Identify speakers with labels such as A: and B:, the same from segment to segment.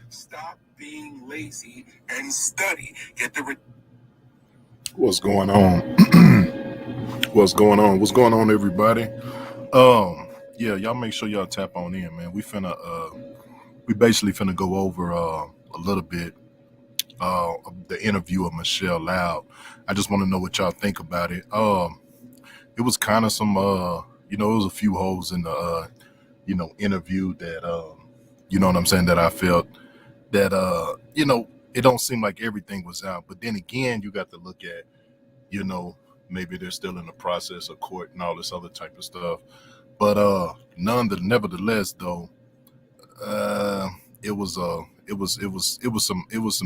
A: Stop being lazy and study. Get the. What's going on? What's going on? What's going on, everybody? Yeah, y'all make sure y'all tap on in, man. We basically finna go over a little bit of the interview of Michelle Loud. I just want to know what y'all think about it. It was kind of some it was a few holes in the interview that you know what I'm saying, that I felt that it don't seem like everything was out. But then again, you got to look at, you know, maybe they're still in the process of court and all this other type of stuff. But nevertheless though, uh it was some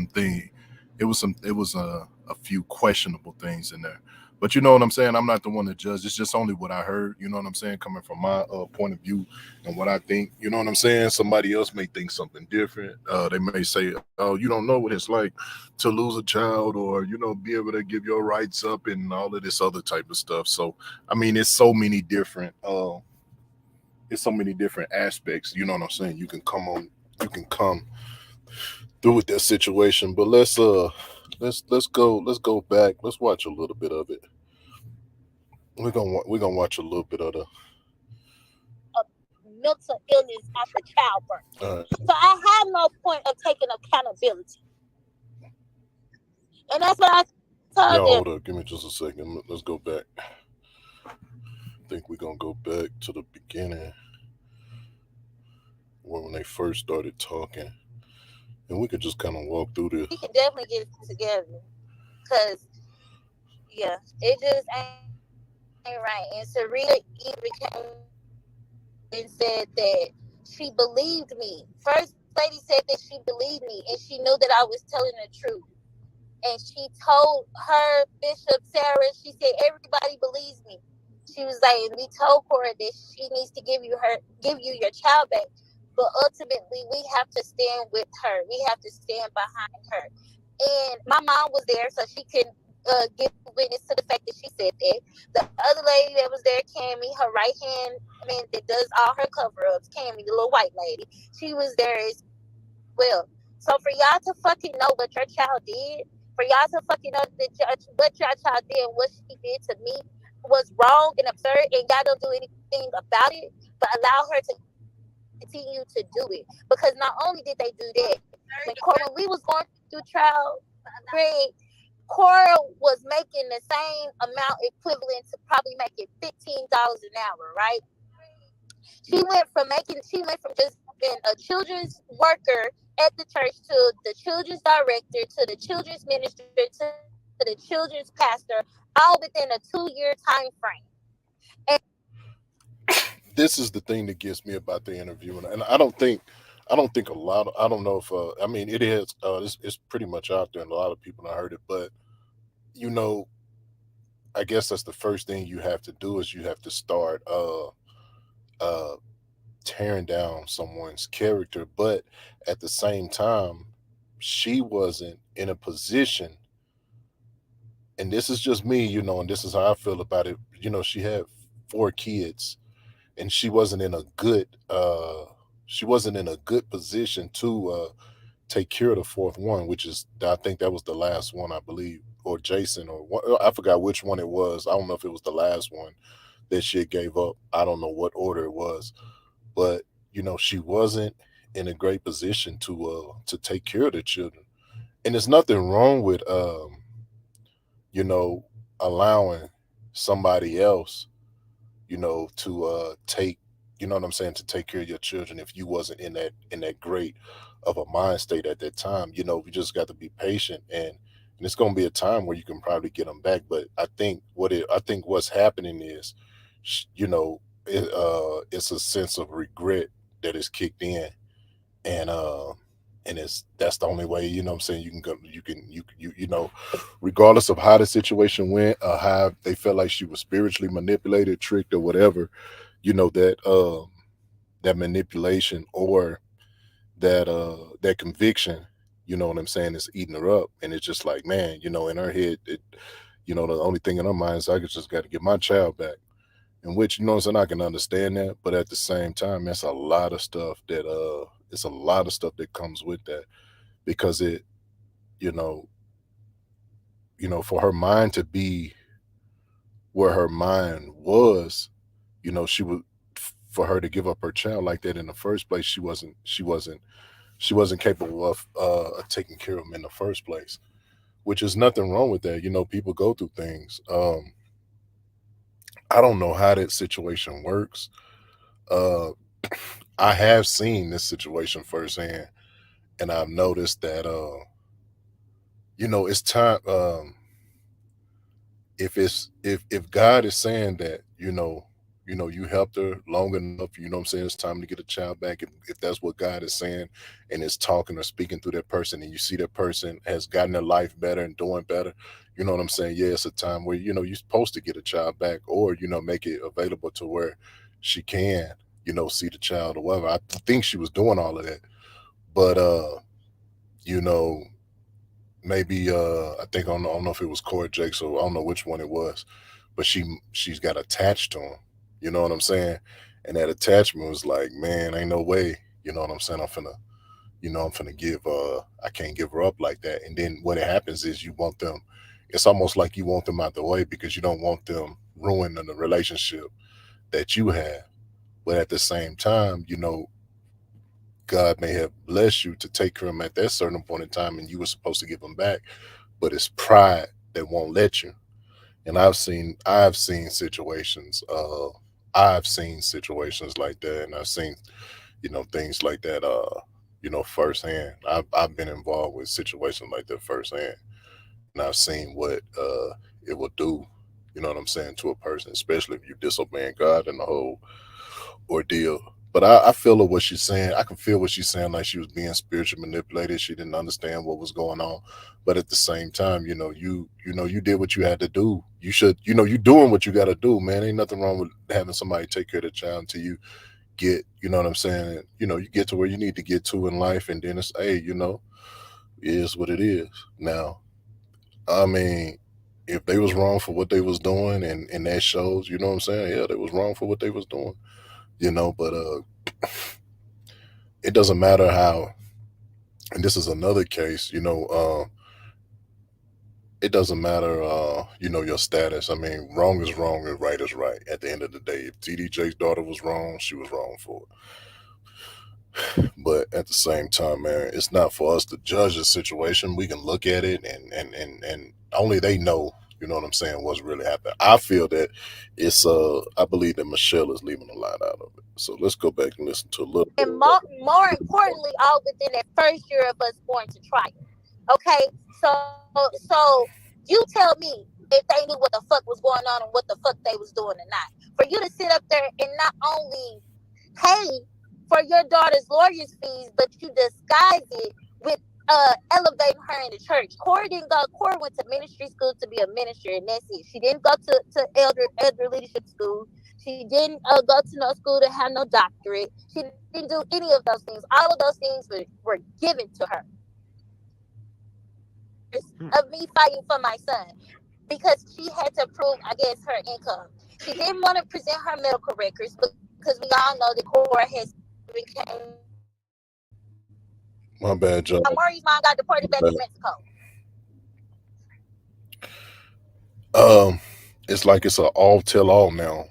A: thing it was a few questionable things in there. But you know what I'm saying, I'm not the one to judge. It's just only what I heard, you know what I'm saying, coming from my point of view and what I think, you know what I'm saying. Somebody else may think something different. They may say, oh, you don't know what it's like to lose a child, or be able to give your rights up and all of this other type of stuff. So I mean, it's so many different aspects, you know what I'm saying, you can come through with that situation. But let's go back. Let's watch a little bit of it. We're gonna watch a little bit of the
B: mental illness after childbirth.
A: all right.
B: So I have no point of taking accountability. And that's what I told
A: Y'all
B: them.
A: hold up, give me just a second. Let's go back. I think we're gonna go back to the beginning, when they first started talking, and we could just kind of walk through this.
B: We can definitely get it together. Because, yeah, it just ain't right. And Serena even came and said that she believed me. First lady said that she believed me and she knew that I was telling the truth. And she told her Bishop Sarah, she said, everybody believes me. She was like, and we told Cora that she needs to give you your child back. But ultimately, we have to stand with her. We have to stand behind her. And my mom was there, so she can give witness to the fact that she said that. The other lady that was there, Cammy, her right hand man that does all her cover ups, Cammy, the little white lady, she was there as well. So for y'all to fucking know what your child did, for y'all to fucking know that what your child did and what she did to me was wrong and absurd, and y'all don't do anything about it, but allow her to continue to do it. Because not only did they do that, when we was going through trial, Greg, Cora was making the same amount equivalent to probably making $15 an hour, right? She went from just being a children's worker at the church to the children's director to the children's minister to the children's pastor, all within a 2-year time frame. And
A: This is the thing that gets me about the interview, and I don't think a lot of, I don't know if I mean, it is it's pretty much out there and a lot of people have heard it. But you know I guess that's the first thing you have to do, is you have to start uh tearing down someone's character. But at the same time, she wasn't in a position, and this is just me, and this is how I feel about it. She had 4 kids, and she wasn't in a good position to take care of the fourth one, which is, I think that was the last one, I believe, or Jason, or one, I forgot which one it was. I don't know if it was the last one that she gave up. I don't know what order it was, but she wasn't in a great position to take care of the children. And there's nothing wrong with you know allowing somebody else, to take, what I'm saying, to take care of your children if you wasn't in that great of a mind state at that time. We just got to be patient, and it's going to be a time where you can probably get them back. But I think what's happening is, it's a sense of regret that is kicked in, and it's that's the only way, what I'm saying, you can go, regardless of how the situation went, or how they felt like she was spiritually manipulated, tricked, or whatever, that manipulation, or that conviction, what I'm saying, is eating her up. And it's just like, man, in her head, the only thing in her mind is, I just got to get my child back. In which, what I'm saying, I can understand that, but at the same time, that's a lot of stuff that it's a lot of stuff that comes with that because it, you know, for her mind to be where her mind was, she would, for her to give up her child like that in the first place, she wasn't capable of taking care of him in the first place, which is nothing wrong with that. People go through things. I don't know how that situation works. Uh, I have seen this situation firsthand, and I've noticed that it's time. If God is saying that, you helped her long enough, what I'm saying, it's time to get a child back. If that's what God is saying, and is talking or speaking through that person, and you see that person has gotten their life better and doing better, what I'm saying, yeah, it's a time where you're supposed to get a child back, or make it available to where she can see the child or whatever. I think she was doing all of that, but you know maybe I think, I don't know if it was Corey Jake, so I don't know which one it was, but she's got attached to him. You know what I'm saying? And that attachment was like, man, ain't no way. You know what I'm saying? I'm finna give. I can't give her up like that. And then what happens is you want them. It's almost like you want them out the way because you don't want them ruining the relationship that you have. But at the same time, God may have blessed you to take care of him at that certain point in time, and you were supposed to give him back, but it's pride that won't let you. And I've seen situations. I've seen situations like that, and I've seen things like that. Firsthand. I've been involved with situations like that firsthand, and I've seen what it will do. You know what I'm saying, to a person, especially if you're disobeying God and the whole ordeal. But I feel what she's saying. I can feel what she's saying, like she was being spiritually manipulated. She didn't understand what was going on. But at the same time, you did what you had to do. You should, you doing what you got to do, man. Ain't nothing wrong with having somebody take care of the child until you get, you know what I'm saying. You get to where you need to get to in life, and then it's, hey, it is what it is. Now, I mean, if they was wrong for what they was doing, and that shows, you know what I'm saying. Yeah, they was wrong for what they was doing. But it doesn't matter how, and this is another case, it doesn't matter, your status. I mean, wrong is wrong and right is right. At the end of the day, if TDJ's daughter was wrong, she was wrong for it. But at the same time, man, it's not for us to judge the situation. We can look at it, and only they know, you know what I'm saying, what's really happening. I feel that I believe that Michelle is leaving a lot out of it. So let's go back and listen to a little bit
B: And
A: of what.
B: more importantly, all within that first year of us going to trial. Okay, so you tell me if they knew what the fuck was going on and what the fuck they was doing or not. For you to sit up there and not only pay for your daughter's lawyer's fees, but you disguise it with elevating her in the church. Corey didn't go. Corey went to ministry school to be a minister, and that's it. She didn't go to elder leadership school. She didn't go to no school to have no doctorate. She didn't do any of those things. All of those things were given to her of me fighting for my son because she had to prove against her income. She didn't want to present her medical records because we all know that Cora has became
A: My bad, John.
B: Amari's mom got deported back to Mexico.
A: Um, it's like it's a all tell all now,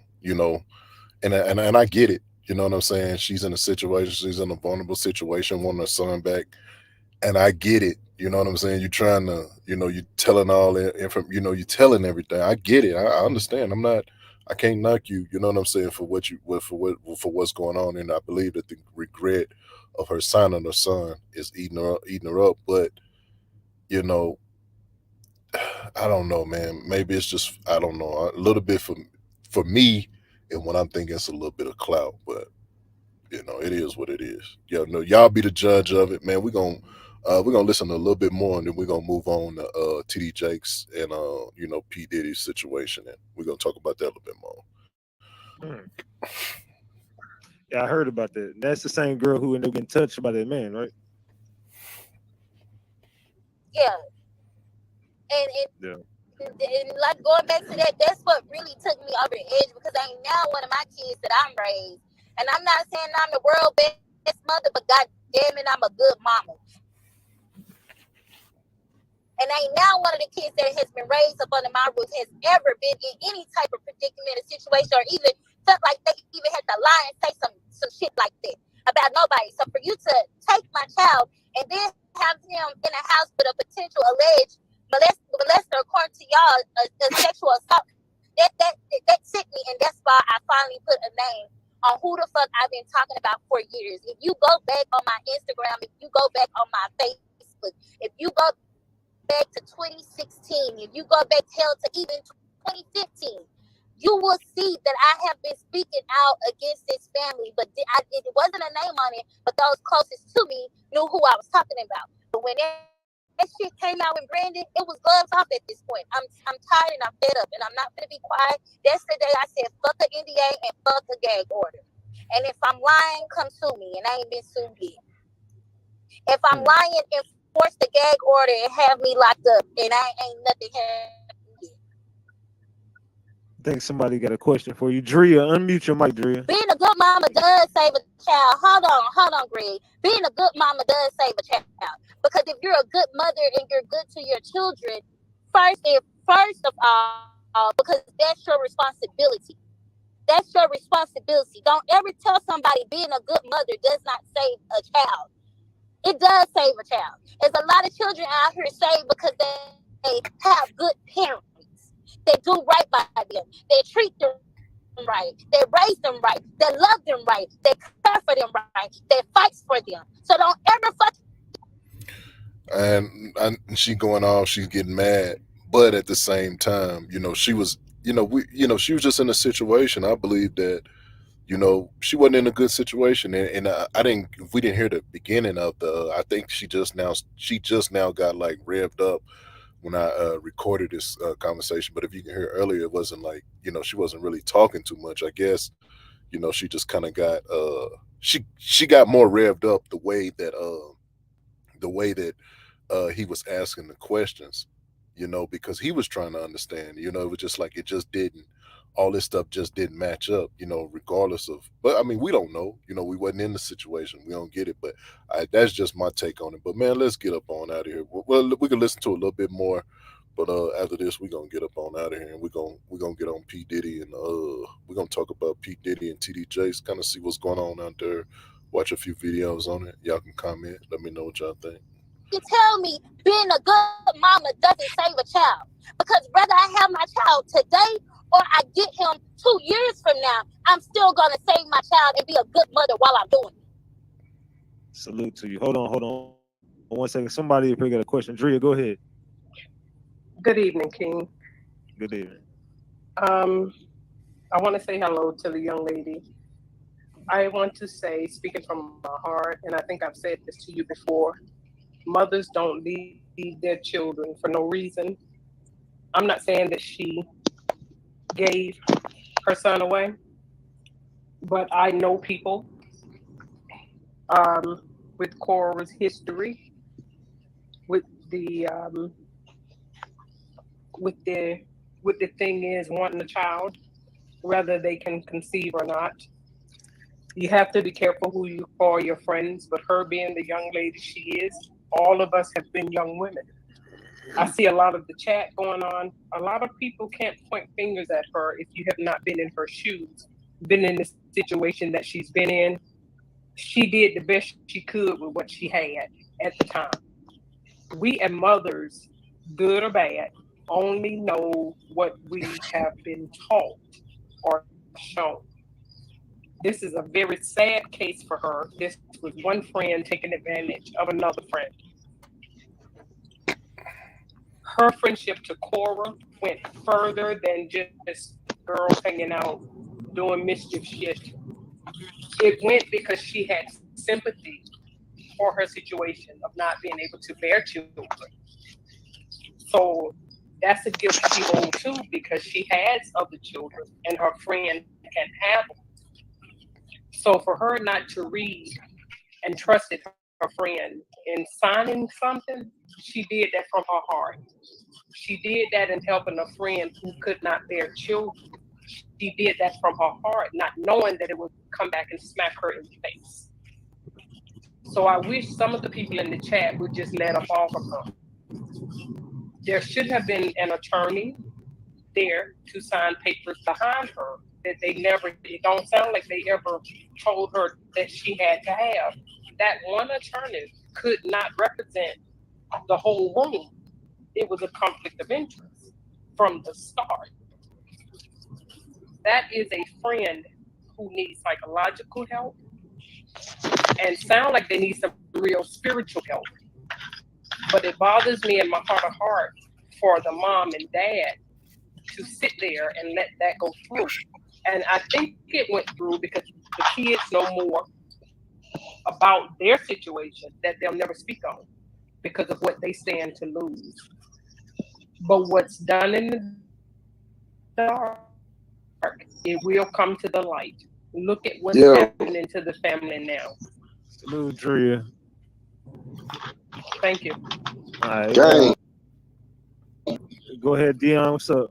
A: and I get it. You know what I'm saying? She's in a situation. She's in a vulnerable situation, wanting her son back, and I get it. You know what I'm saying? You're trying to, you're telling all that info. You're telling everything. I get it. I understand. I'm not. I can't knock you. You know what I'm saying, for for what's going on, and I believe that the regret of her signing her son is eating her up. But you know, I don't know, man. Maybe it's just, I don't know, a little bit for me, and what I'm thinking, it's a little bit of clout, but it is what it is. No, y'all be the judge of it, man. We're gonna listen a little bit more, and then we're gonna move on to TD Jakes and P Diddy's situation, and we're gonna talk about that a little bit more.
C: Mm. Yeah, I heard about that. That's the same girl who ended up getting touched by that man, right?
B: Yeah,
C: Yeah.
B: and like going back to that, that's what really took me over the edge because ain't now one of my kids that I'm raised, and I'm not saying I'm the world best mother, but goddamn, Damn it, I'm a good mama. And ain't now one of the kids that has been raised up under my roof has ever been in any type of predicament or situation, or even felt like they even had to lie and say some shit like that about nobody. So for you to take my child and then have him in a house with a potential alleged molester, according to y'all, a sexual assault, that sick me, and that's why I finally put a name on who the fuck I've been talking about for years. If you go back on my Instagram, if you go back on my Facebook, if you go back to 2016, if you go back hell to even 2015, you will see that I have been speaking out against this family, but it wasn't a name on it, but those closest to me knew who I was talking about. But when that shit came out with Brandon, it was gloves off at this point. I'm tired and I'm fed up, and I'm not going to be quiet. That's the day I said fuck a NDA and fuck a gag order. And if I'm lying, come sue me, and I ain't been sued yet. If I'm lying, enforce the gag order and have me locked up, and I ain't nothing happened yet.
C: I think somebody got a question for you. Drea, unmute your mic, Drea.
B: Being a good mama does save a child. Hold on, Greg. Being a good mama does save a child. Because if you're a good mother and you're good to your children, first of all, because that's your responsibility. That's your responsibility. Don't ever tell somebody being a good mother does not save a child. It does save a child. There's a lot of children out here saved because they have good parents. They do right by them. They treat them right. They raise them right. They love them right. They care for them right. They fight for them. So don't ever fuck.
A: And she going off, she's getting mad, but at the same time, she was, she was just in a situation. I believe that, she wasn't in a good situation, and I didn't. If we didn't hear the beginning of the, I think she just now got like revved up when I recorded this conversation. But if you can hear earlier, it wasn't like, she wasn't really talking too much. I guess, she just kind of got she got more revved up the way that he was asking the questions, because he was trying to understand. It was just like it just didn't. All this stuff just didn't match up, regardless of. But I mean, we don't know. We wasn't in the situation. We don't get it. But that's just my take on it. But man, let's get up on out of here. Well, we can listen to a little bit more. But after this, we're gonna get up on out of here, and we're gonna get on P Diddy, and we're gonna talk about P Diddy and TD Jakes, kind of see what's going on out there. Watch a few videos on it. Y'all can comment. Let me know what y'all think.
B: You tell me being a good mama doesn't save a child. Because whether I have my child today or I get him 2 years from now, I'm still going to save my child and be a good mother while I'm doing it.
C: Salute to you. Hold on 1 second. Somebody up here got a question. Drea, go ahead.
D: Good evening, King.
C: Good evening.
D: I want to say hello to the young lady. I want to say, speaking from my heart, and I think I've said this to you before, mothers don't leave their children for no reason. I'm not saying that she gave her son away, but I know people with Cora's history, with the with the with the thing is wanting a child, whether they can conceive or not. You have to be careful who you call your friends, but her being the young lady she is, all of us have been young women. I see a lot of the chat going on. A lot of people can't point fingers at her if you have not been in her shoes, been in the situation that she's been in. She did the best she could with what she had at the time. We as mothers, good or bad, only know what we have been taught or shown. This is a very sad case for her. This was one friend taking advantage of another friend. Her friendship to Cora went further than just girls hanging out doing mischief shit. It went because she had sympathy for her situation of not being able to bear children. So that's a gift she holds too, because she has other children and her friend can have them. So for her not to read and trusted her friend in signing something, she did that from her heart. She did that in helping a friend who could not bear children. She did that from her heart, not knowing that it would come back and smack her in the face. So I wish some of the people in the chat would just let up off of her. There should have been an attorney there to sign papers behind her that they never, it don't sound like they ever told her that she had to have. That one attorney could not represent the whole room. It was a conflict of interest from the start. That is a friend who needs psychological help and sound like they need some real spiritual help. But it bothers me in my heart of heart for the mom and dad to sit there and let that go through. And I think it went through because the kids know more about their situation that they'll never speak on because of what they stand to lose. But what's done in the dark, it will come to the light. Look at what's happening to the family now.
E: Yo,
C: Salute, Drea.
D: Thank you.
C: All right,
E: gang,
C: go ahead, Dion. What's up?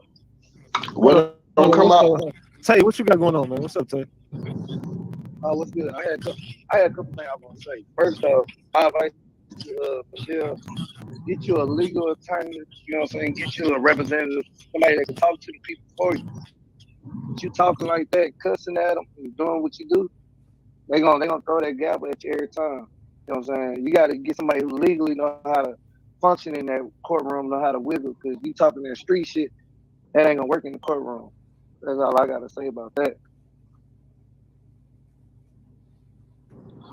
E: when
C: Hold
E: I'm
C: on,
E: come out,
C: Tay, what you got going on, man? What's up, Tay?
F: What's good? I had a couple things I want to say. First off, my advice to Michelle, get you a legal attorney, you know what I'm saying? Get you a representative, somebody that can talk to the people for you. But you talking like that, cussing at them, and doing what you do, they gonna throw that gavel at you every time. You know what I'm saying? You got to get somebody who legally know how to function in that courtroom, know how to wiggle, because you talking that street shit, that ain't gonna work in the courtroom. That's all I gotta say about that.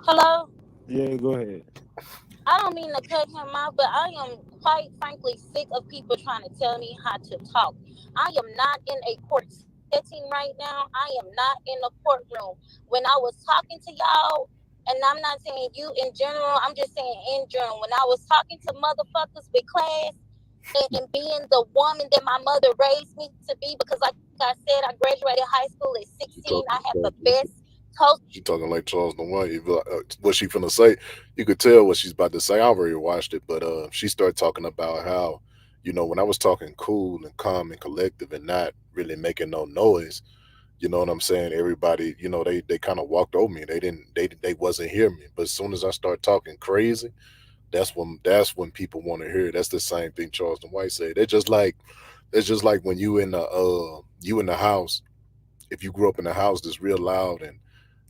B: Hello?
C: Yeah, go ahead.
B: I don't mean to cut him off, but I am quite frankly sick of people trying to tell me how to talk. I am not in a court setting right now. I am not in a courtroom. When I was talking to y'all, and I'm not saying you in general, I'm just saying in general, when I was talking to motherfuckers with class and being the woman that my mother raised me to be, because like I said, I graduated high school at
A: She
B: 16. I
A: talking
B: have the
A: like
B: best toast.
A: she talking like Charles the White. What she finna say, you could tell what she's about to say. I already watched it, but she started talking about how, when I was talking cool and calm and collective and not really making no noise. You know what I'm saying? Everybody, they kind of walked over me. They wasn't hear me. But as soon as I start talking crazy, that's when people want to hear it. That's the same thing Charleston White said. It's just like when you in the house. If you grew up in a house that's real loud and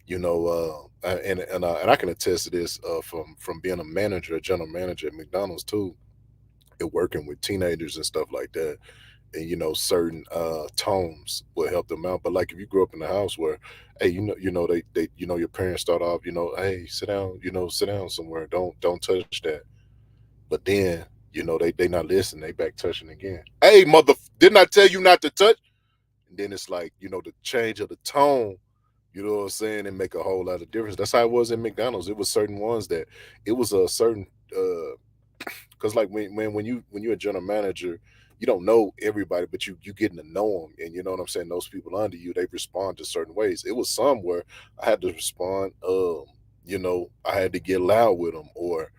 A: and I can attest to this from being a manager, a general manager at McDonald's too, and working with teenagers and stuff like that. And certain tones will help them out. But like if you grew up in a house where, hey, your parents start off, hey, sit down, sit down somewhere, don't touch that. But then they not listening, they back touching again. Hey, mother, didn't I tell you not to touch? And then it's like the change of the tone. You know what I'm saying? And make a whole lot of difference. That's how it was in McDonald's. It was certain ones that it was a certain because like when you're a general manager, you don't know everybody, but you getting to know them, and you know what I'm saying. Those people under you, they respond to certain ways. It was some where I had to respond. I had to get loud with them, or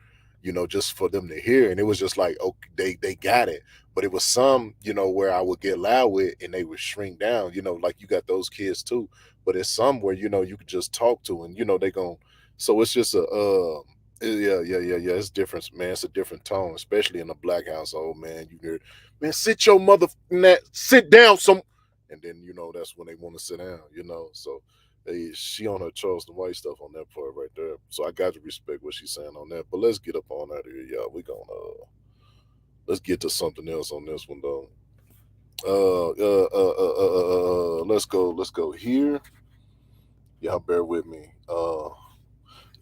A: just for them to hear, and it was just like okay, they got it. But it was some where I would get loud with, and they would shrink down. Like you got those kids too. But it's some where you could just talk to, and they gon' so it's just a yeah. It's different, man. It's a different tone, especially in a black household, man. You hear, man, sit your mother, sit down, some, and then that's when they want to sit down, So, hey, she on her Charleston White stuff on that part right there. So I got to respect what she's saying on that. But let's get up on out of here, y'all. We gonna let's get to something else on this one though. Let's go here. Y'all bear with me.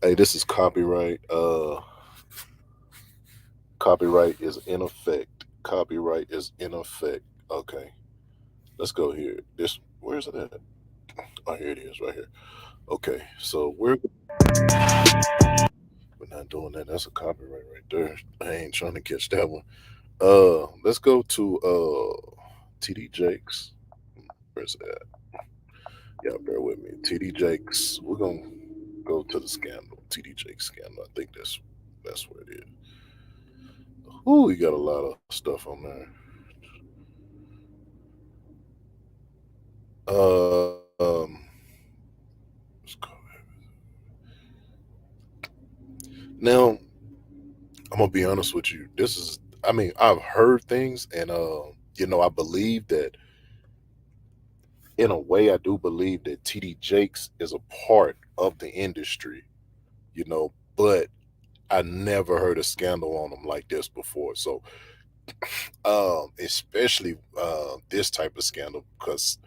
A: Hey, this is copyright. Copyright is in effect. Copyright is in effect. Okay, let's go here. Where's it at? Oh, here it is, right here. Okay, so we're not doing that. That's a copyright right there. I ain't trying to catch that one. Let's go to TD Jakes. Where's it at? Y'all bear with me. TD Jakes. We're gonna go to the scandal. TD Jakes scandal. I think that's where it is. Ooh, we got a lot of stuff on there. Let's go. Now, I'm gonna be honest with you. This is, I mean, I've heard things, and I believe that in a way, I do believe that TD Jakes is a part of the industry, but I never heard a scandal on him like this before. So, especially this type of scandal, because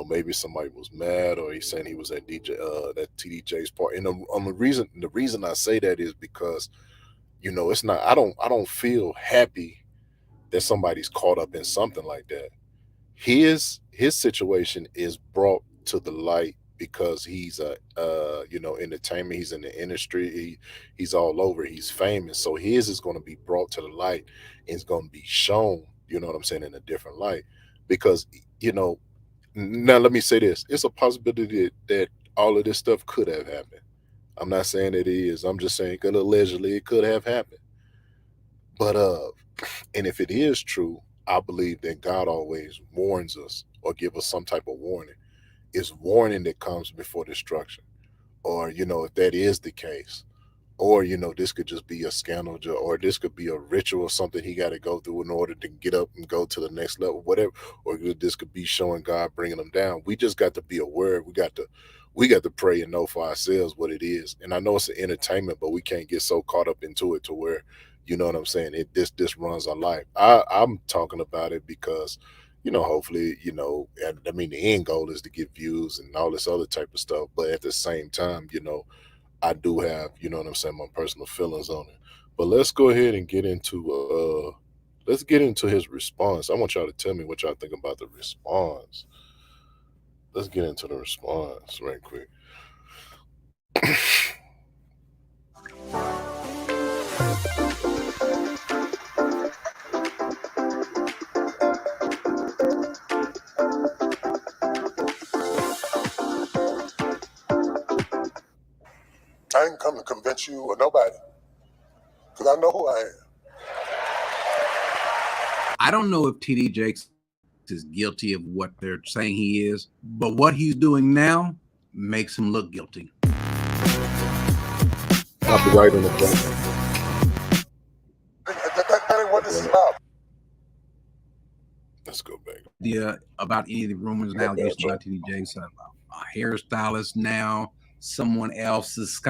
A: maybe somebody was mad, or he's saying he was at that TD Jakes part. And the reason I say that is because it's not. I don't feel happy that somebody's caught up in something like that. His situation is brought to the light because he's a entertainment. He's in the industry. He's all over. He's famous. So his is going to be brought to the light, and it's going to be shown. You know what I'm saying, in a different light, because you know. Now let me say this: it's a possibility that all of this stuff could have happened. I'm not saying it is. I'm just saying, 'cause allegedly it could have happened. But and if it is true, I believe that God always warns us or give us some type of warning. It's warning that comes before destruction. Or, if that is the case, or this could just be a scandal, or this could be a ritual, something he got to go through in order to get up and go to the next level, whatever. Or this could be showing God bringing them down. We just got to be aware. We got to pray and know for ourselves what it is. And I know it's an entertainment, but we can't get so caught up into it to where, you know what I'm saying, this runs our life. I'm talking about it because hopefully, and I mean, the end goal is to get views and all this other type of stuff, but at the same time, I do have, what I'm saying, my personal feelings on it. But let's go ahead and get into his response. I want y'all to tell me what y'all think about the response. Let's get into the response right quick. I ain't come to convince you or nobody, because I know who I am.
E: I don't know if TD Jakes is guilty of what they're saying he is, but what he's doing now makes him look guilty.
A: Copyright on the phone. That ain't what this is about. Let's go back.
E: Yeah, about any of the rumors and allegations about TD Jakes, a hairstylist now, someone else is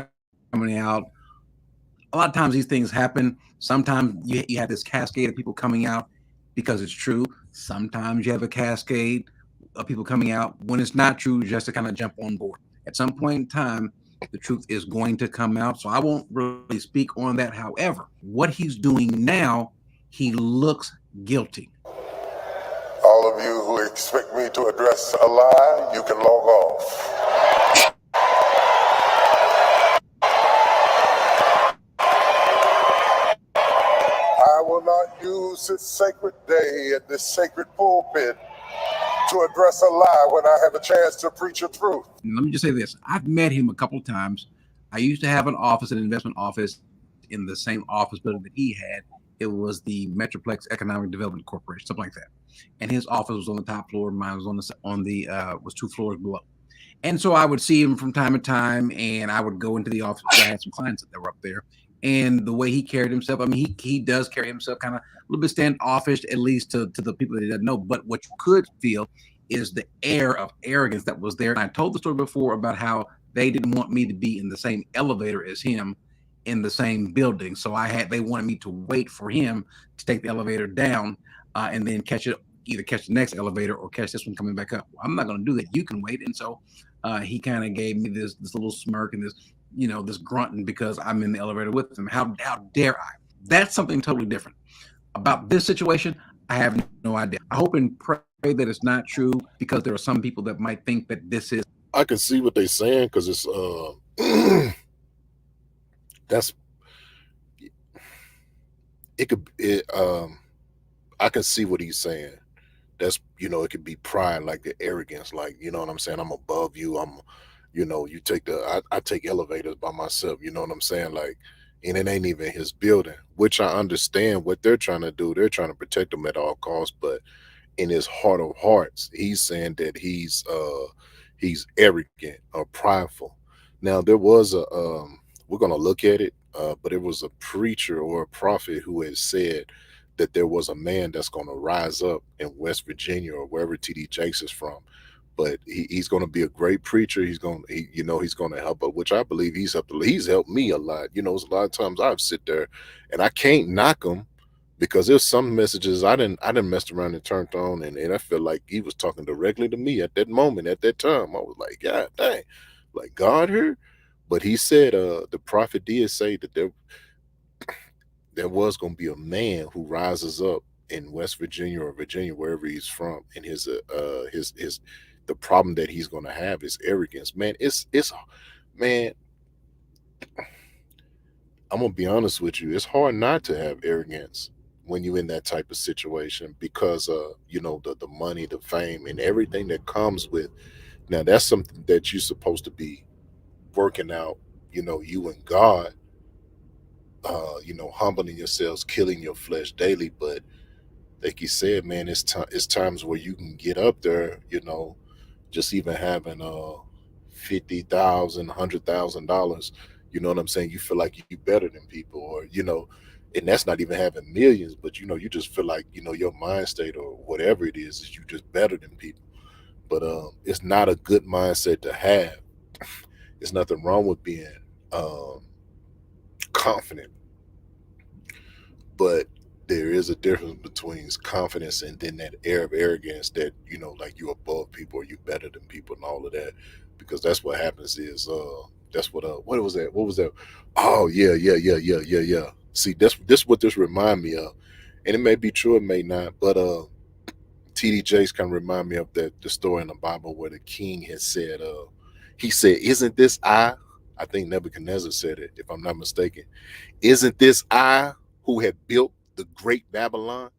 E: coming out. A lot of times these things happen. Sometimes you have this cascade of people coming out because it's true. Sometimes you have a cascade of people coming out when it's not true, just to kind of jump on board. At some point in time, the truth is going to come out. So I won't really speak on that. However, what he's doing now, he looks guilty.
A: All of you who expect me to address a lie, you can log off. I will not use this sacred day at this sacred pulpit to address a lie when I have a chance to preach a truth.
E: And let me just say this. I've met him a couple of times. I used to have an investment office in the same office building that he had. It was the Metroplex Economic Development Corporation, something like that. And his office was on the top floor. Mine was was 2 floors below. And so I would see him from time to time, and I would go into the office because I had some clients that were up there. And the way he carried himself, I mean, he does carry himself kind of a little bit standoffish, at least to the people that he doesn't know. But what you could feel is the air of arrogance that was there. And I told the story before about how they didn't want me to be in the same elevator as him in the same building. So they wanted me to wait for him to take the elevator down and then either catch the next elevator or catch this one coming back up. Well, I'm not going to do that. You can wait. And so he kind of gave me this little smirk and this grunting because I'm in the elevator with him. How dare I? That's something totally different. About this situation, I have no idea. I hope and pray that it's not true, because there are some people that might think that this is.
A: I can see what they're saying, because it's that's I can see what he's saying. That's it could be pride, like the arrogance, like, you know what I'm saying, I'm above you. You take I take elevators by myself, you know what I'm saying, like, and it ain't even his building, which I understand what they're trying to do. They're trying to protect him at all costs, but in his heart of hearts, he's saying that he's arrogant or prideful. Now there was we're gonna look at it. but it was a preacher or a prophet who had said that there was a man that's going to rise up in West Virginia or wherever TD Jakes is from. But he's going to be a great preacher. He's going to help out, which I believe he's helped me a lot. There's a lot of times I've sit there and I can't knock him because there's some messages I didn't messed around and turned on, and I feel like he was talking directly to me at that moment, at that time. I was like, God dang, like God here. But he said, the prophet did say that there was going to be a man who rises up in West Virginia or Virginia, wherever he's from, and his the problem that he's going to have is arrogance. Man, it's man. I'm gonna be honest with you. It's hard not to have arrogance when you're in that type of situation because the money, the fame, and everything that comes with. Now that's something that you're supposed to be working out. You and God. Humbling yourselves, killing your flesh daily. But like you said, man, it's times where you can get up there. Just even having $50,000, $100,000. You know what I'm saying? You feel like you better than people, or and that's not even having millions. But you just feel like your mind state or whatever it is you just better than people. But it's not a good mindset to have. There's nothing wrong with being um, confident, but there is a difference between confidence and then that air of arrogance that like you're above people or you're better than people and all of that, because that's what happens is that's what was that. Oh yeah, yeah, yeah, yeah, yeah, yeah. See, this what this remind me of, and it may be true, it may not, but TD Jakes kind of remind me of that the story in the Bible where the king had said, he said, "Isn't this I think Nebuchadnezzar said it, if I'm not mistaken. Isn't this I who have built the great Babylon?"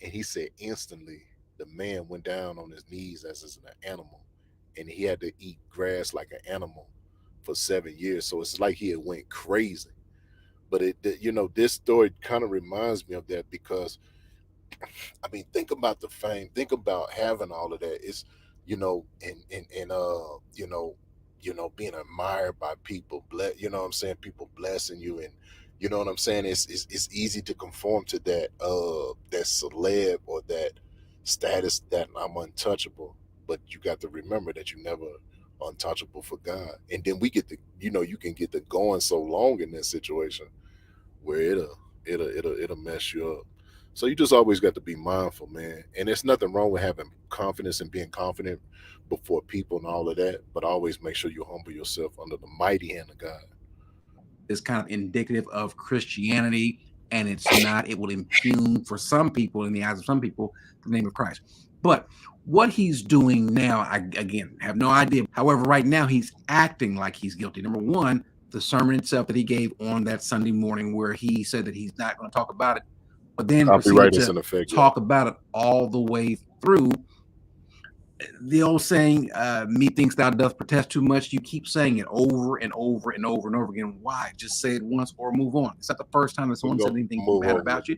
A: And he said instantly the man went down on his knees as an animal, and he had to eat grass like an animal for 7 years. So it's like he had went crazy. But this story kind of reminds me of that because I mean, think about the fame. Think about having all of that. It's and being admired by people. What I'm saying, people blessing you, and what I'm saying. It's easy to conform to that celeb or that status that I'm untouchable. But you got to remember that you never untouchable for God. And then we get you can get the going so long in this situation where it'll mess you up. So you just always got to be mindful, man. And there's nothing wrong with having confidence and being confident before people and all of that, but always make sure you humble yourself under the mighty hand of God.
E: Is kind of indicative of Christianity, and it's not. It will impugn for some people, in the eyes of some people, the name of Christ. But what he's doing now, I again have no idea. However, right now he's acting like he's guilty. Number one, the sermon itself that he gave on that Sunday morning, where he said that he's not going to talk about it, but then
A: Copyright
E: proceeded
A: is
E: to
A: in effect,
E: talk about it all the way through. The old saying, methinks thou doth protest too much. You keep saying it over and over and over and over again. Why? Just say it once or move on. It's not the first time that someone said anything bad about you.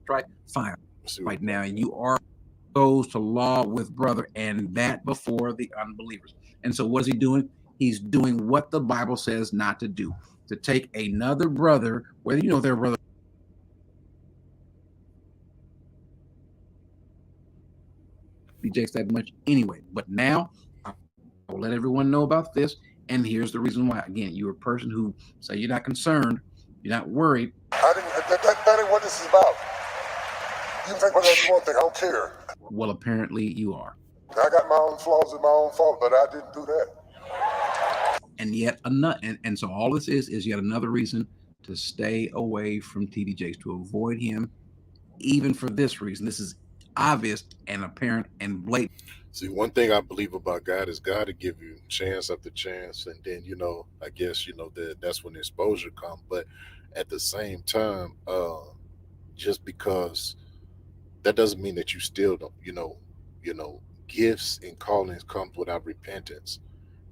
E: Right? Fine. Right now, you are goes to law with brother, and that before the unbelievers. And so what is he doing? He's doing what the Bible says not to do. To take another brother, whether you know their brother rejects that much anyway. But now I will let everyone know about this. And here's the reason why. Again, you're a person who say you're not concerned, you're not worried.
G: That ain't what this is about. You can think whatever you want to think. I don't care.
E: Well, apparently you are.
G: I got my own flaws and my own fault, but I didn't do that.
E: And yet another, and so all this is yet another reason to stay away from TD Jakes, to avoid him, even for this reason. This is obvious and apparent and blatant.
A: See, one thing I believe about God is God to give you chance after chance, and then I guess that's when the exposure comes. But at the same time, just because that doesn't mean that you still don't, gifts and callings come without repentance.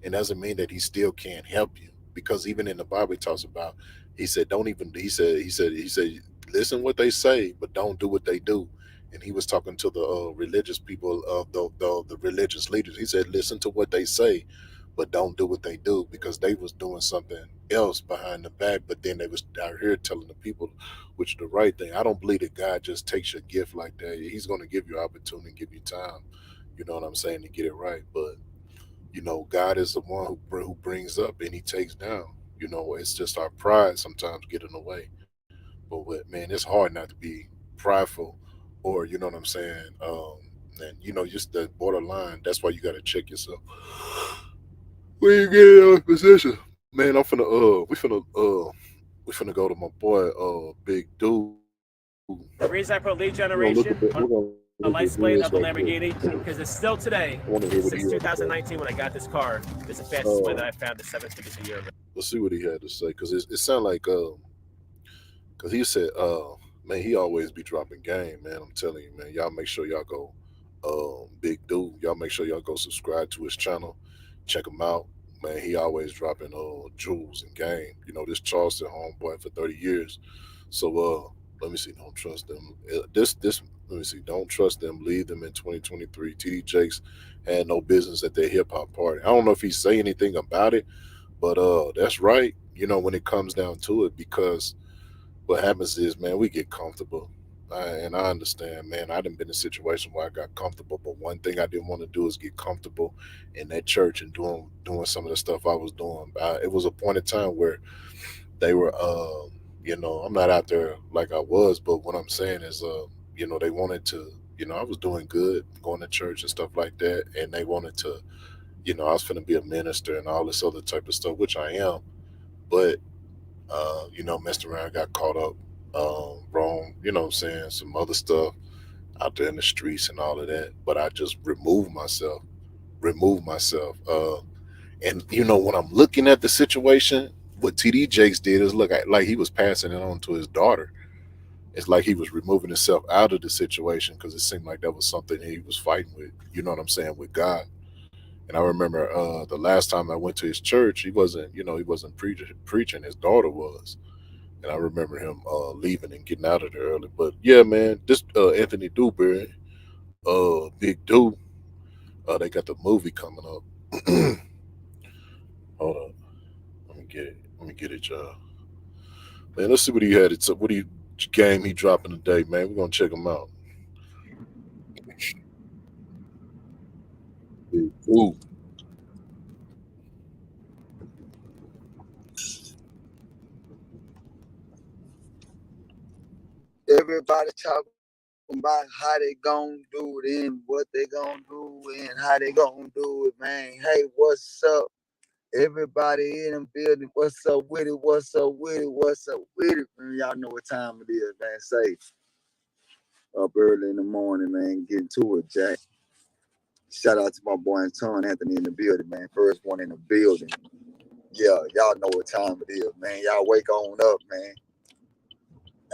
A: It doesn't mean that he still can't help you, because even in the Bible he talks about, he said, don't even, he said, listen what they say, but don't do what they do. And he was talking to the religious people of the religious leaders. He said, listen to what they say, but don't do what they do because they was doing something else behind the back, but then they was out here telling the people which is the right thing. I don't believe that God just takes your gift like that. He's going to give you opportunity, give you time, you know what I'm saying, to get it right. But God is the one who brings up and he takes down. It's just our pride sometimes get in the way. But man, it's hard not to be prideful, or you know what I'm saying. And just the borderline. That's why you got to check yourself when you get in a position. Man, we finna go to my boy, Big Dude.
H: The reason I put lead
A: We're gonna look
H: generation
A: at that. We're
H: on
A: gonna
H: a
A: look at
H: license plate
A: this
H: of the
A: right quick.
H: Lamborghini because it's still today,
A: I want to hear what he
H: since
A: had to say.
H: 2019 when I got this car, it's the fastest way
A: Uh,
H: that I found the 7 figures a year.
A: let's see what he had to say because it sounded like because he said, man, he always be dropping game, man. I'm telling you, man. Y'all make sure y'all go, Big Dude. Y'all make sure y'all go subscribe to his channel, check him out, man. He always dropping jewels and game. This Charleston homeboy for 30 years. So let me see. Don't trust them. This. Let me see. Don't trust them. Leave them in 2023. TD Jakes had no business at their hip hop party. I don't know if he say anything about it, but that's right. When it comes down to it, because what happens is, man, we get comfortable. And I understand, man. I didn't been in a situation where I got comfortable, but one thing I didn't want to do is get comfortable in that church and doing some of the stuff I was doing. It was a point in time where they were, I'm not out there like I was, but what I'm saying is, they wanted to, I was doing good, going to church and stuff like that, and they wanted to, I was going to be a minister and all this other type of stuff, which I am, but messed around, got caught up wrong, what I'm saying, some other stuff out there in the streets and all of that. But I just removed myself. And when I'm looking at the situation, what TD Jakes did is look like he was passing it on to his daughter. It's like he was removing himself out of the situation because it seemed like that was something he was fighting with, you know what I'm saying, with God. And I remember the last time I went to his church, he wasn't preaching. His daughter was. And I remember him leaving and getting out of there early. But yeah, man, this Anthony Dewberry, Big Dude, they got the movie coming up. Hold on, let me get it. Let me get it, y'all. Man, let's see what he had. What he game he dropping today, man. We're gonna check him out. Big Dude.
F: Everybody talking about how they gonna do it and what they gonna do and how they gonna do it, man. Hey, what's up? Everybody in the building, what's up with it? What's up with it? What's up with it? Man, y'all know what time it is, man. Say up early in the morning, man. Getting to it, Jack. Shout out to my boy Anthony in the building, man. First one in the building. Yeah, y'all know what time it is, man. Y'all wake on up, man.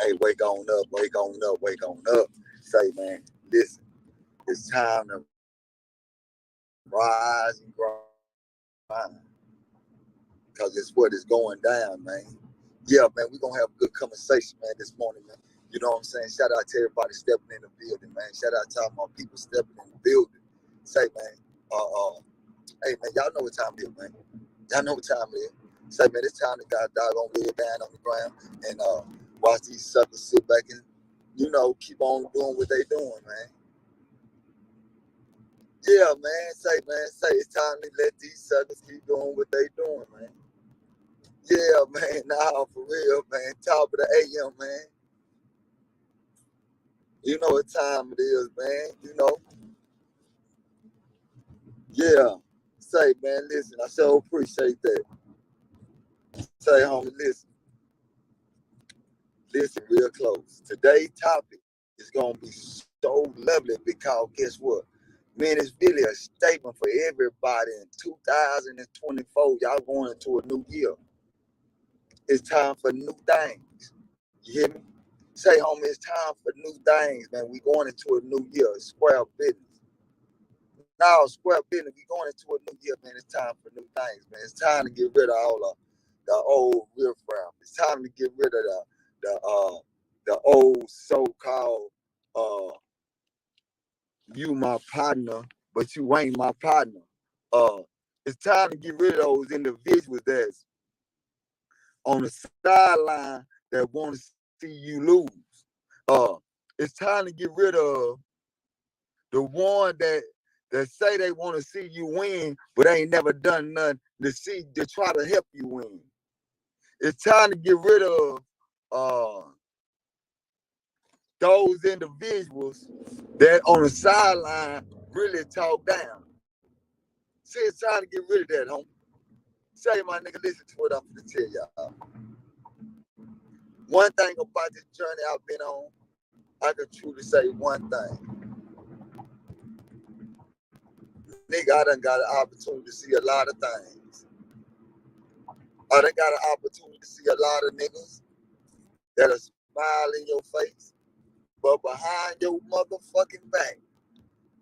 F: Hey, wake on up, wake on up, wake on up. Say, man, listen, it's time to rise and grind. Because it's what is going down, man. Yeah, man, we're going to have a good conversation, man, this morning, man. You know what I'm saying? Shout out to everybody stepping in the building, man. Shout out to all my people stepping in the building. Say, man, hey, man, y'all know what time it is, man. Y'all know what time it is. Say, man, it's time to God doggone lay it down on the ground and watch these suckers sit back and, keep on doing what they doing, man. Yeah, man, say it's time to let these suckers keep doing what they doing, man. Yeah, man, nah, for real, man. Top of the AM, man. You know what time it is, man. Yeah. Say, man, listen, I so appreciate that. Say, homie, listen real close. Today's topic is gonna be so lovely because guess what? Man, it's really a statement for everybody in 2024. Y'all going into a new year. It's time for new things. You hear me? Say, homie, it's time for new things, man. We going into a new year, square business. Now, square business, we going into a new year, man. It's time for new things, man. It's time to get rid of all the old riffraff. It's time to get rid of the old so-called you my partner, but you ain't my partner.
I: It's time to get rid of those individuals that's on the sideline that want to see you lose. It's time to get rid of the one that say they want to see you win, but ain't never done nothing to try to help you win. It's time to get rid of those individuals that on the sideline really talk down. See, it's time to get rid of that, homie. Say, my nigga, listen to what I'm gonna tell y'all. One thing about this journey I've been on, I can truly say one thing. Nigga, I done got an opportunity to see a lot of things. I done got an opportunity to see a lot of niggas that'll smile in your face, but behind your motherfucking back,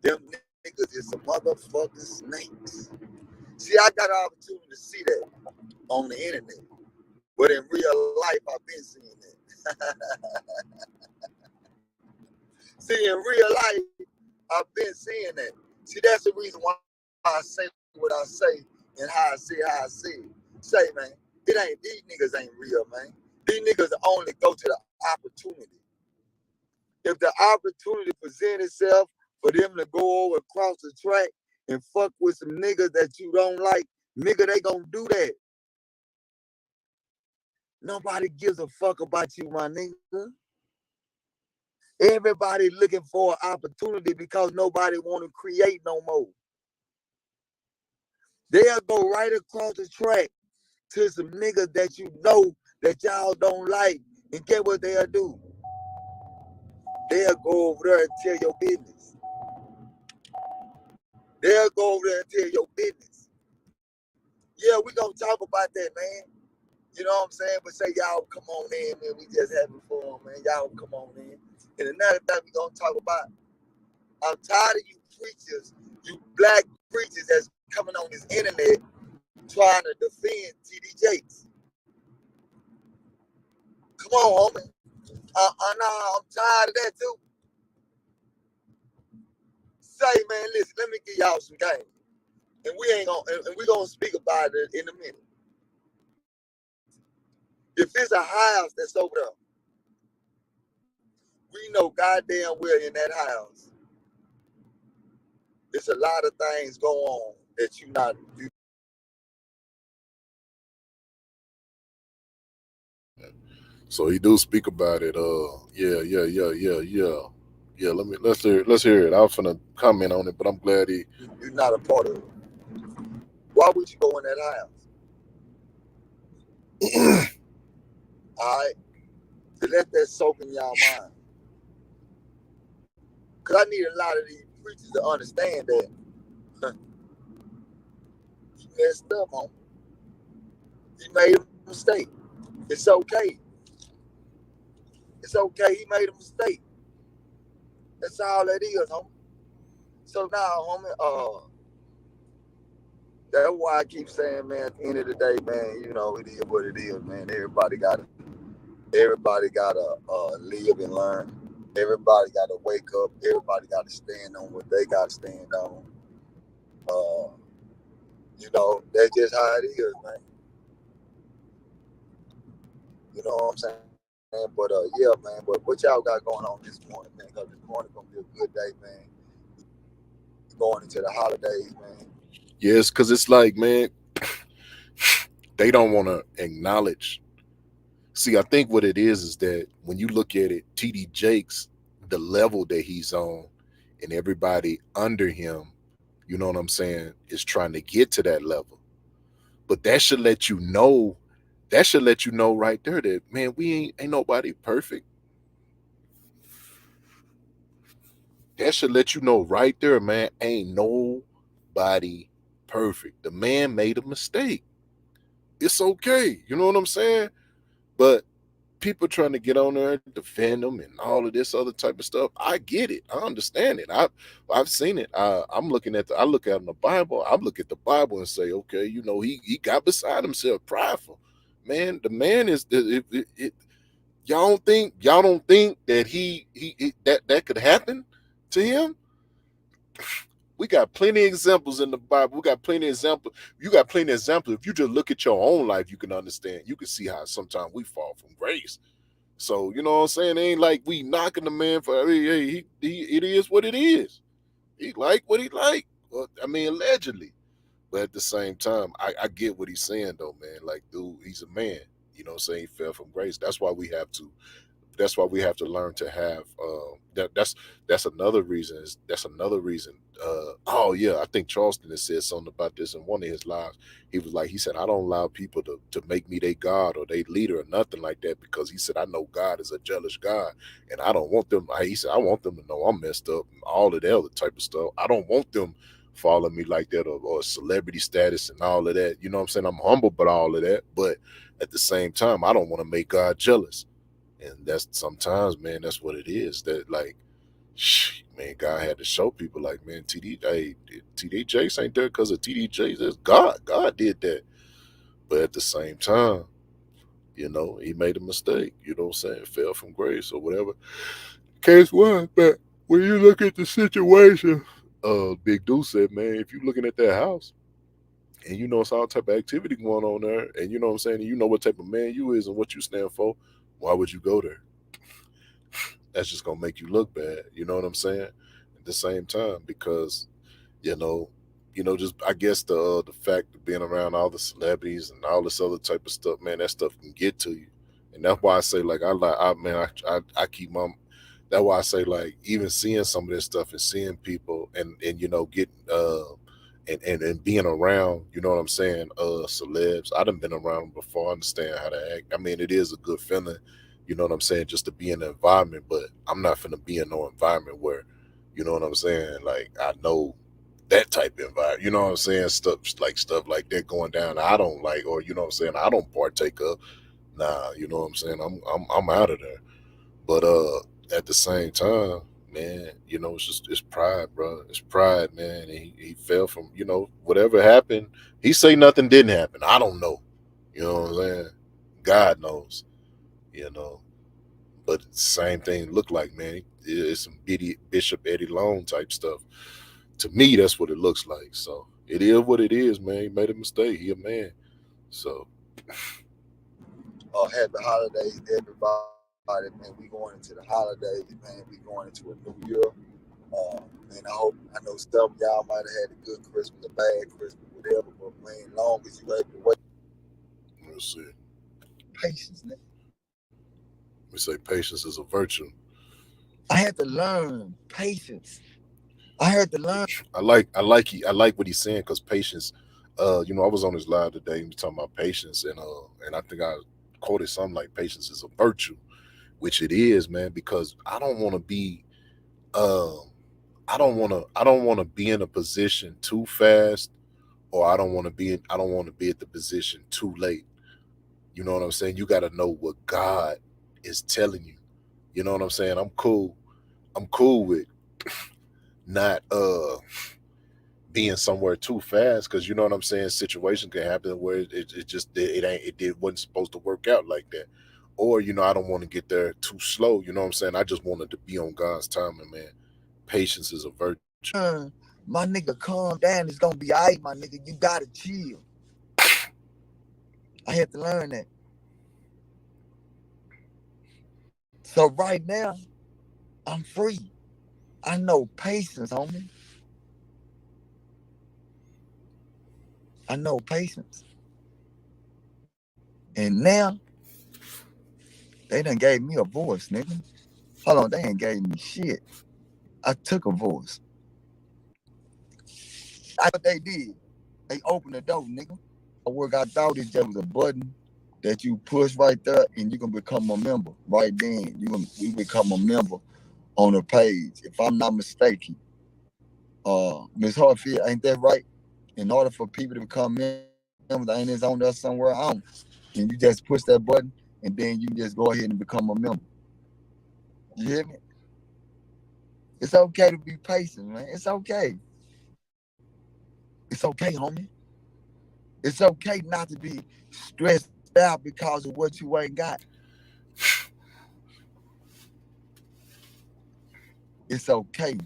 I: them niggas is some motherfucking snakes. See, I got an opportunity to see that on the internet, but in real life, I've been seeing that. See, in real life, I've been seeing that. See, that's the reason why I say what I say and how I see it. Say, man, these niggas ain't real, man. These niggas only go to the opportunity. If the opportunity presents itself for them to go over across the track and fuck with some niggas that you don't like, nigga, they gonna do that. Nobody gives a fuck about you, my nigga. Everybody looking for an opportunity because nobody want to create no more. They'll go right across the track to some niggas that you know that y'all don't like, and get what they'll do. They'll go over there and tell your business. They'll go over there and tell your business. Yeah, we gonna talk about that, man. You know what I'm saying? But say y'all come on in, man. We just having fun, man. Y'all come on in. And another thing we gonna talk about, I'm tired of you preachers, you black preachers that's coming on this internet trying to defend TD Jakes. Come on, homie. I'm tired of that too. Say, man, listen, let me give y'all some game. And we gonna speak about it in a minute. If it's a house that's over there, we know goddamn well in that house, there's a lot of things go on that you.
A: So he do speak about it. Yeah. Yeah, let's hear it. I was finna comment on it, but I'm glad
I: You're not a part of it. Why would you go in that house? All right, to let that soak in y'all mind. Cause I need a lot of these preachers to understand that he messed up, homie. He made a mistake. It's okay. It's okay. He made a mistake. That's all that is, homie. So now, homie, that's why I keep saying, man, at the end of the day, man, you know, it is what it is, man. Everybody gotta live and learn. Everybody gotta wake up. Everybody gotta stand on what they gotta stand on. You know, that's just how it is, man. You know what I'm saying? But yeah, man. But what y'all got going on this morning, man? Because this morning gonna be a good day, man. Going into the holidays, man.
A: yes, because it's like, man, they don't want to acknowledge. See, I think what it is that when you look at it, TD Jakes, the level that he's on, and everybody under him, you know what I'm saying, is trying to get to that level. But that should let you know. That should let you know right there that, man, we ain't nobody perfect. That should let you know right there, man, ain't nobody perfect. The man made a mistake. It's okay. You know what I'm saying? But people trying to get on there and defend them and all of this other type of stuff. I get it. I understand it. I've seen it. I look at in the Bible. I look at the Bible and say, okay, you know, he got beside himself, prideful. Man, the man is y'all don't think that he that could happen to him? We got plenty of examples in the Bible. We got plenty of examples. You got plenty of examples. If you just look at your own life, you can understand. You can see how sometimes we fall from grace. So you know what I'm saying? It ain't like we knocking the man for. Hey, it is what it is. He like what he like. Well, I mean, allegedly. But at the same time, I get what he's saying though, man. Like, dude, he's a man. You know what I'm saying? He fell from grace. That's why we have to learn to have that's another reason. That's another reason. Oh yeah, I think Charleston has said something about this in one of his lives. He said, I don't allow people to make me their God or their leader or nothing like that, because he said, I know God is a jealous God, and I don't want them. He said, I want them to know I'm messed up and all of that other type of stuff. I don't want them following me like that, or celebrity status and all of that. You know what I'm saying? I'm humble but all of that, but at the same time, I don't want to make God jealous. And that's sometimes, man, that's what it is. That like, man, God had to show people like, man, TD Jakes ain't there because of TD Jakes. That's God. God did that. But at the same time, you know, he made a mistake. You know what I'm saying? Fell from grace or whatever case was. But when you look at the situation, Big Dude said, man, if you're looking at that house and you know it's all type of activity going on there, and you know what I'm saying, and you know what type of man you is and what you stand for, why would you go there? That's just gonna make you look bad. You know what I'm saying? At the same time, because you know, just I guess the fact of being around all the celebrities and all this other type of stuff, man, that stuff can get to you, and that's why I say like I keep my. That's why I say like even seeing some of this stuff and seeing people and you know getting and being around, you know what I'm saying, celebs. I done been around them before. I understand how to act. I mean, it is a good feeling, you know what I'm saying, just to be in the environment, but I'm not finna be in no environment where, you know what I'm saying, like I know that type of environment, you know what I'm saying, stuff like that going down. I don't like, or you know what I'm saying, I don't partake of. Nah, you know what I'm saying. I'm out of there. But at the same time, man, you know, it's pride, bro. It's pride, man. And he fell from, you know, whatever happened. He say nothing didn't happen. I don't know. You know what I'm saying? God knows. You know. But same thing look like, man. It's some Bishop Eddie Long type stuff. To me, that's what it looks like. So it is what it is, man. He made a mistake. He a man. So
I: Happy holidays to everybody, man. We going into the holidays, man. We going into a new year. Man, I know some of y'all might have had a good Christmas, a bad Christmas, whatever, but man, long as you able to wait.
A: let's see.
I: Patience, man.
A: We say patience is a virtue.
I: I had to learn patience. I had to learn.
A: I like what he's saying, because patience. You know, I was on his live today. He was talking about patience, and I think I quoted something like patience is a virtue, which it is, man. Because I don't want to be, um, I don't want to be in a position too fast, or I don't want to be at the position too late. You know what I'm saying? You got to know what God is telling you. You know what I'm saying? I'm cool. I'm cool with not being somewhere too fast, because you know what I'm saying, situation can happen where it just wasn't supposed to work out like that, or you know I don't want to get there too slow. You know what I'm saying? I just wanted to be on God's timing, man. Patience is a virtue.
I: My nigga, calm down. It's gonna be alright, my nigga. You gotta chill. I had to learn that. So right now, I'm free. I know patience, homie. I know patience. And now they done gave me a voice, nigga. Hold on, they ain't gave me shit. I took a voice. I what they did. They opened the door, nigga. What I thought it just was a button that you push right there and you can become a member. Right then, you become a member on the page. If I'm not mistaken. Miss Hartfield, ain't that right? In order for people to become members, ain't it's on there somewhere on. And you just push that button and then you just go ahead and become a member. You hear me? It's okay to be patient, man. It's okay. It's okay, homie. It's okay not to be stressed out because of what you ain't got. It's okay.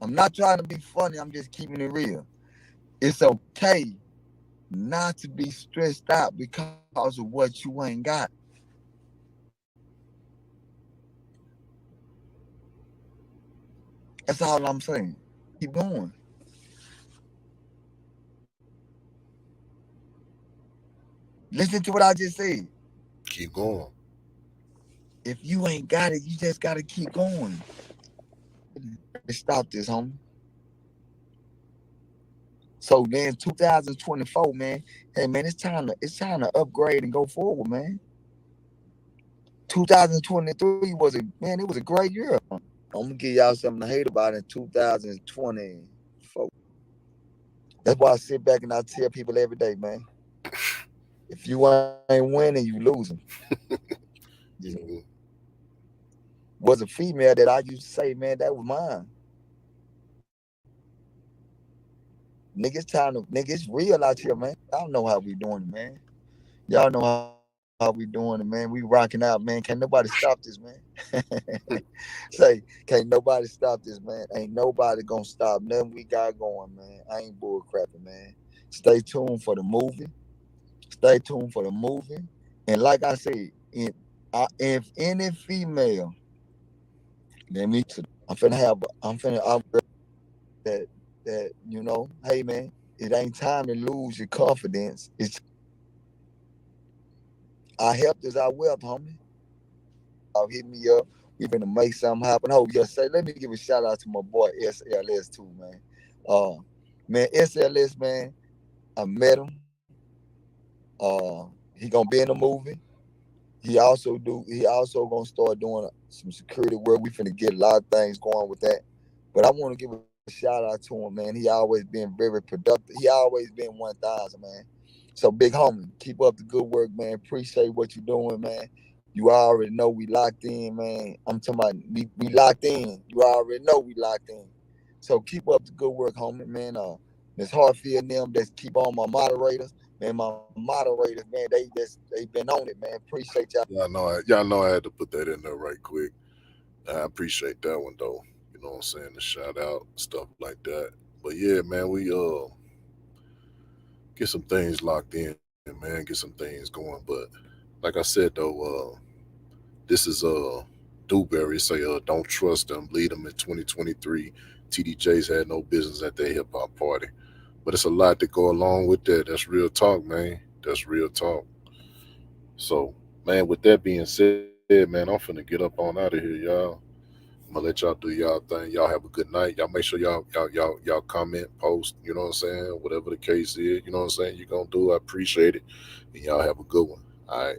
I: I'm not trying to be funny. I'm just keeping it real. It's okay not to be stressed out because of what you ain't got. That's all I'm saying. Keep going. Listen to what I just said.
A: Keep going.
I: If you ain't got it, you just gotta keep going. Let's stop this, homie. So then 2024, man. Hey man, it's time to upgrade and go forward, man. 2023 it was a great year. I'm gonna give y'all something to hate about in 2024. That's why I sit back and I tell people every day, man. If you ain't winning, you losing.
A: Mhm.
I: Was a female that I used to say, man, that was mine. Nigga, it's real out here, man. Y'all know how we doing it, man. Y'all know how we doing it, man. We rocking out, man. Can't nobody stop this, man. Say, can't nobody stop this, man. Ain't nobody gonna stop nothing we got going, man. I ain't bull crapping, man. Stay tuned for the movie. Stay tuned for the movie. And like I said, if any female, let me, I'm finna upgrade that, hey man, it ain't time to lose your confidence. It's our health is our wealth, homie. Hit me up. We finna make something happen. Oh, yes, say, let me give a shout out to my boy SLS too, man. Uh, man, SLS, man, I met him. He gonna be in the movie. He also gonna start doing some security work. We finna get a lot of things going with that. But I want to give a shout out to him, man. He always been very productive. He always been 1,000, man. So big homie, keep up the good work, man. Appreciate what you're doing, man. You already know we locked in, man. I'm talking about we locked in. You already know we locked in. So keep up the good work, homie, man. Miss Hartfield and them that's keep on my moderators. Man, my moderators, man, they been on it, man. Appreciate y'all.
A: Y'all know I had to put that in there right quick. I appreciate that one though. You know what I'm saying? The shout out, stuff like that. But yeah, man, we get some things locked in, man, get some things going. But like I said though, this is Dewberry say don't trust them, lead them in 2023. TDJs had no business at their hip hop party. But it's a lot to go along with that. That's real talk, man. That's real talk. So, man, with that being said, man, I'm finna get up on out of here, y'all. I'm gonna let y'all do y'all thing. Y'all have a good night. Y'all make sure y'all comment, post. You know what I'm saying? Whatever the case is, you know what I'm saying. You gonna do. I appreciate it, and y'all have a good one. All right.